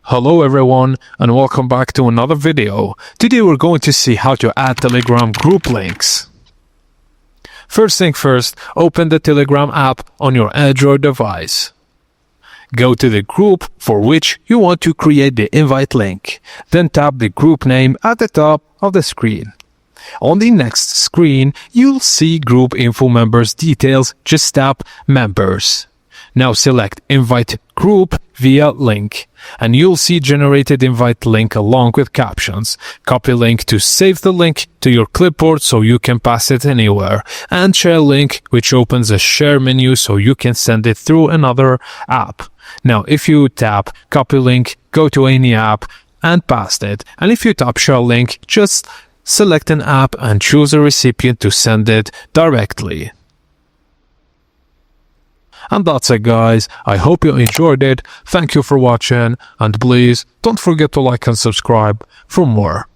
Hello everyone and welcome back to another video. Today we're going to see how to add Telegram group links. First thing first, open the Telegram app on your Android device. Go to the group for which you want to create the invite link. Then tap the group name at the top of the screen. On the next screen, you'll see group info members details. Just tap members. Now select invite group via link and you'll see generated invite link along with captions. Copy link to save the link to your clipboard so you can pass it anywhere, and share link, which opens a share menu so you can send it through another app. Now if you tap copy link, go to any app and paste it, and if you tap share link, just select an app and choose a recipient to send it directly. And that's it guys, I hope you enjoyed it, thank you for watching, and please don't forget to like and subscribe for more.